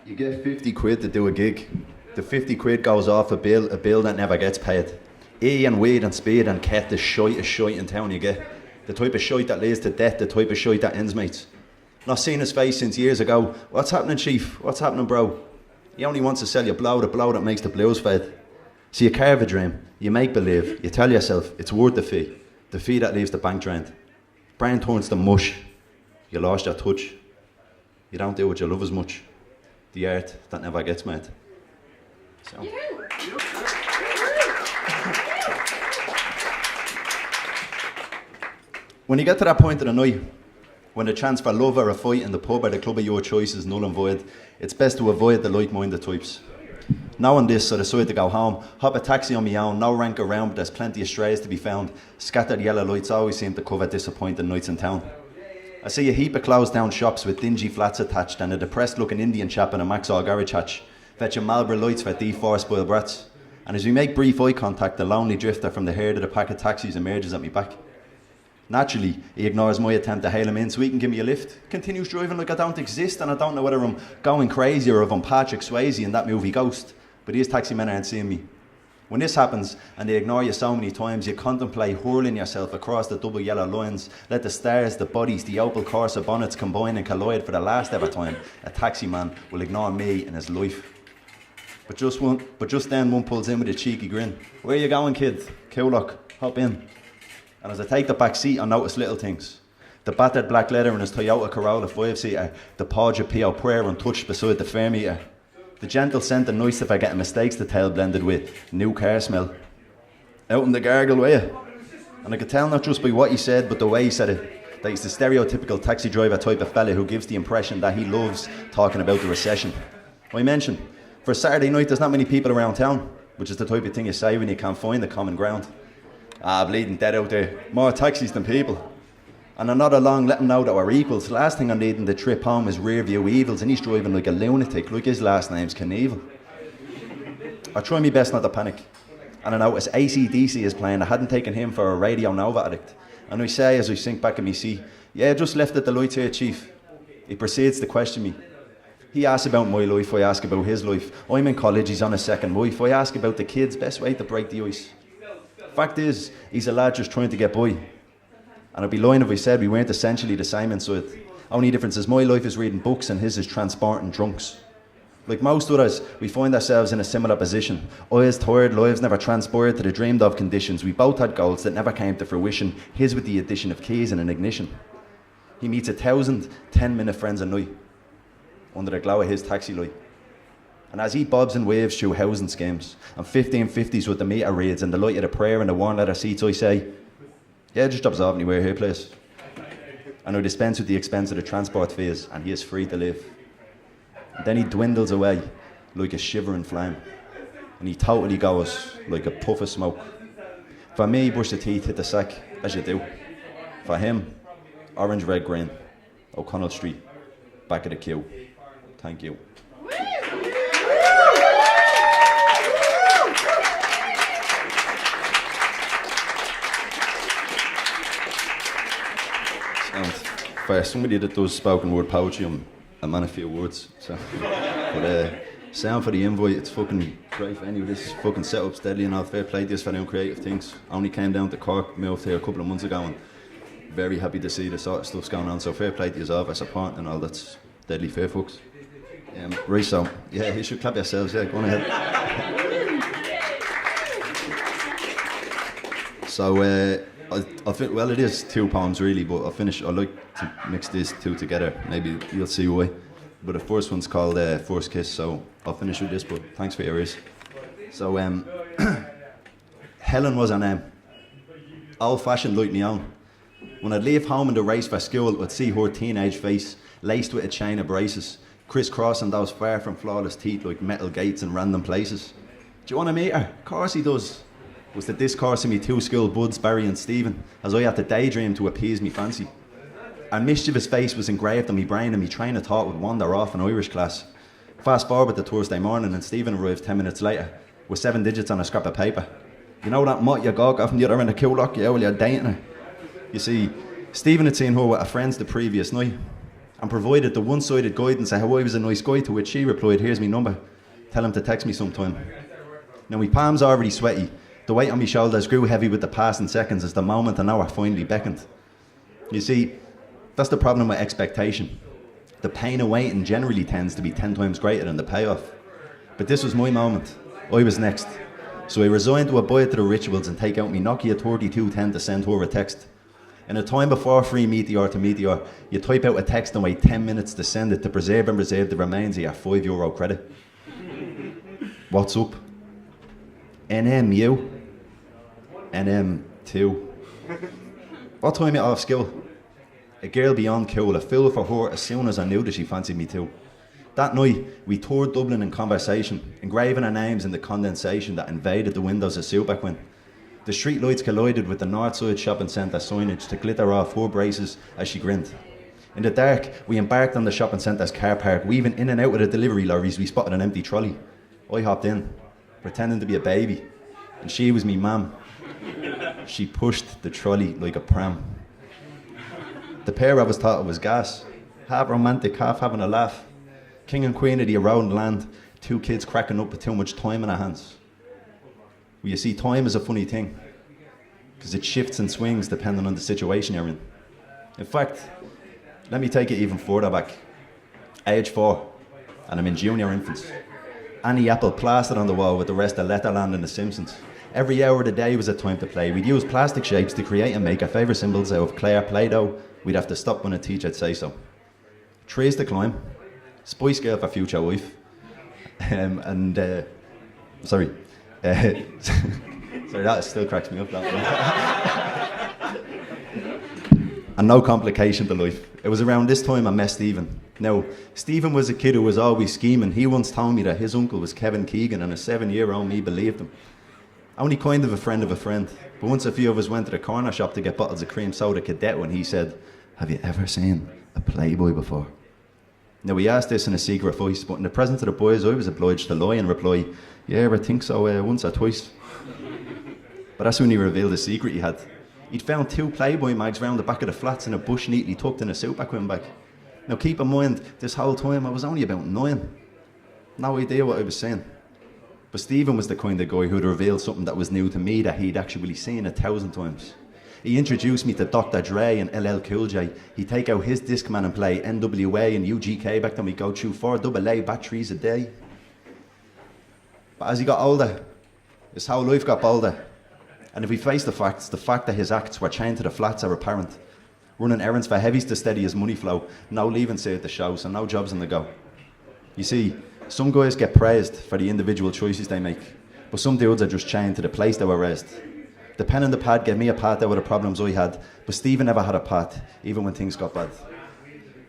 You get 50 quid to do a gig. The 50 quid goes off a bill that never gets paid. E and weed and speed and cat, the shite in town you get. The type of shite that leads to death, the type of shite that ends mates. Not seen his face since years ago. What's happening, chief? What's happening, bro? He only wants to sell you blow, the blow that makes the blues fade. So you carve a dream, you make believe, you tell yourself it's worth the fee that leaves the bank drained. Brain turns to mush, you lost your touch. You don't do what you love as much. The art that never gets made. So. When you get to that point of the night, when the chance for love or a fight in the pub or the club of your choice is null and void, it's best to avoid the like-minded types. Knowing this, I decide to go home, hop a taxi on my own, no rank around, but there's plenty of strays to be found. Scattered yellow lights always seem to cover disappointing nights in town. I see a heap of closed down shops with dingy flats attached and a depressed looking Indian chap in a Maxall garage hatch, fetching Marlboro lights for D4 spoiled brats. And as we make brief eye contact, the lonely drifter from the herd of the pack of taxis emerges at me back. Naturally, he ignores my attempt to hail him in so he can give me a lift. Continues driving like I don't exist and I don't know whether I'm going crazy or if I'm Patrick Swayze in that movie Ghost. But these taxi men aren't seeing me. When this happens and they ignore you so many times, you contemplate hurling yourself across the double yellow lines. Let the stars, the bodies, the Opel Corsa bonnets combine and collide for the last ever time. A taxi man will ignore me in his life. But just then one pulls in with a cheeky grin. Where you going, kid? Cool look, hop in. And as I take the back seat, I notice little things. The battered black leather in his Toyota Corolla 5-seater, the Porsche Pio prayer untouched beside the fare meter. The gentle scent and nice if I get mistakes to tell blended with new car smell. Out in the gargle, were you? And I could tell not just by what he said, but the way he said it, that he's the stereotypical taxi driver type of fella who gives the impression that he loves talking about the recession. I mentioned, for a Saturday night there's not many people around town, which is the type of thing you say when you can't find the common ground. Bleeding dead out there. More taxis than people. And I'm not along letting know that we're equals. Last thing I'm needing to trip home is rear view evils, and he's driving like a lunatic, like his last name's Knievel. I try my best not to panic. And I notice AC/DC is playing. I hadn't taken him for a Radio Nova addict. And I say as I sink back in my seat, yeah, just left at the lights here, chief. He proceeds to question me. He asks about my life, I ask about his life. I'm in college, he's on his second wife. I ask about the kids, best way to break the ice. Fact is, he's a lad just trying to get by. And I'd be lying if I said we weren't essentially the same inside. Only difference is my life is reading books and his is transporting drunks. Like most others, we find ourselves in a similar position. Eyes tired, lives never transpired to the dreamed of conditions. We both had goals that never came to fruition, his with the addition of keys and an ignition. He meets 1,000 10-minute friends a night under the glow of his taxi light. And as he bobs and waves through housing schemes and 1550s with the meter reads and the light of the prayer and the worn leather seats, I say, yeah, just observe anywhere here, please. And I dispense with the expense of the transport fees and he is free to live. And then he dwindles away like a shivering flame. And he totally goes like a puff of smoke. For me, brush the teeth, hit the sack, as you do. For him, orange, red, green, O'Connell Street, back of the queue. Thank you. And for somebody that does spoken word poetry, I'm a man of few words. So, but sound for the invite, it's fucking great venue. This fucking setup's deadly and all. Fair play to us for doing creative things. Only came down to Cork, moved here a couple of months ago, and very happy to see the sort of stuff's going on. So fair play to us all for support and all. That's deadly fair, folks. Right, so yeah, you should clap yourselves. Yeah, go on ahead. So well, it is two poems really, but I like to mix these two together. Maybe you'll see why. But the first one's called First Kiss, so I'll finish with this, but thanks for your ears. So, Helen was her name. Old-fashioned like me own. When I'd leave home in the race for school, I'd see her teenage face, laced with a chain of braces, crisscrossing those far from flawless teeth like metal gates in random places. Do you want to meet her? Of course he does. Was the discourse of me two school buds, Barry and Stephen, as I had to daydream to appease me fancy. Our mischievous face was engraved on me brain and me train of thought would wander off in Irish class. Fast forward to Thursday morning and Stephen arrived 10 minutes later with 7 digits on a scrap of paper. You know that mutt you gog off from the other end of the queue lock? Yeah, well, you're dating her. You see, Stephen had seen her with her friends the previous night and provided the one-sided guidance of how I was a nice guy, to which she replied, "Here's my number, tell him to text me sometime." Now my palms are already sweaty, the weight on my shoulders grew heavy with the passing seconds as the moment and hour finally beckoned. You see, that's the problem with expectation. The pain of waiting generally tends to be 10 times greater than the payoff. But this was my moment. I was next. So I resigned to abide to the rituals and take out my Nokia 3210 to send her a text. In a time before free Meteor to Meteor, you type out a text and wait 10 minutes to send it to preserve and reserve the remains of your €5 credit. What's up? NMU? NM2. What time you off school? A girl beyond cool, a fool for her as soon as I knew that she fancied me too. That night, we toured Dublin in conversation, engraving our names in the condensation that invaded the windows of Superquin. The street lights collided with the Northside Shopping Centre signage to glitter off her braces as she grinned. In the dark, we embarked on the shopping centre's car park, weaving in and out of the delivery lorries. We spotted an empty trolley. I hopped in, pretending to be a baby, and she was me mum. She pushed the trolley like a pram. The pair of us thought it was gas, half romantic, half having a laugh. King and queen of the around land, two kids cracking up with too much time in our hands. Well, you see, time is a funny thing, because it shifts and swings depending on the situation you're in. In fact, let me take it even further back. Age 4, and I'm in junior infants. Annie Apple plastered on the wall with the rest of Letterland and The Simpsons. Every hour of the day was a time to play. We'd use plastic shapes to create and make our favourite symbols out of clay or Play-Doh. We'd have to stop when a teacher'd say so. Trees to climb, Spice Girl for future wife, sorry, that still cracks me up, that one. And no complication to life. It was around this time I met Stephen. Now, Stephen was a kid who was always scheming. He once told me that his uncle was Kevin Keegan, and a 7-year-old me believed him. Only kind of a friend of a friend. But once a few of us went to the corner shop to get bottles of cream soda cadet when he said, "Have you ever seen a Playboy before?" Now, we asked this in a secret voice, but in the presence of the boys, I was obliged to lie and reply, "Yeah, I think so, once or twice." But that's when he revealed the secret he had. He'd found 2 Playboy mags round the back of the flats in a bush neatly tucked in a Superquin bag. Now, keep in mind, this whole time I was only about 9. No idea what I was saying. But Stephen was the kind of guy who'd revealed something that was new to me that he'd actually seen 1,000 times. He introduced me to Dr. Dre and LL Cool J. He'd take out his Discman and play NWA and UGK. Back then we'd go through 4 AA batteries a day. But as he got older, his whole life got bolder. And if we face the facts, the fact that his acts were chained to the flats are apparent. Running errands for heavies to steady his money flow, no leaving say at the show, so no jobs on the go. You see, some guys get praised for the individual choices they make, but some dudes are just chained to the place they were raised. The pen and the pad gave me a part out of the problems I had, but Stephen never had a part, even when things got bad.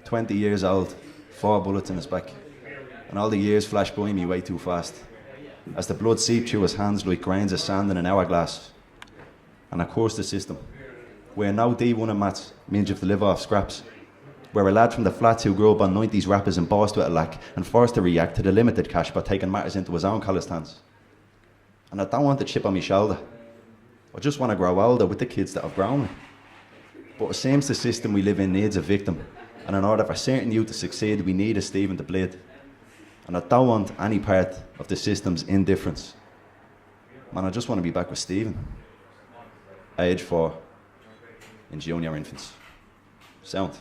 20 years old, 4 bullets in his back, and all the years flashed by me way too fast, as the blood seeped through his hands like grains of sand in an hourglass. And I coursed the system, where no D1 in maths means you have to live off scraps, where a lad from the flats who grew up on 90s rappers embossed with a lack and forced to react to the limited cash by taking matters into his own calloused hands. And I don't want the chip on my shoulder. I just want to grow older with the kids that have grown me. But it seems the system we live in needs a victim, and in order for certain youth to succeed, we need a Stephen to bleed. And I don't want any part of the system's indifference. Man, I just want to be back with Stephen. Age 4, in junior infants. Sound.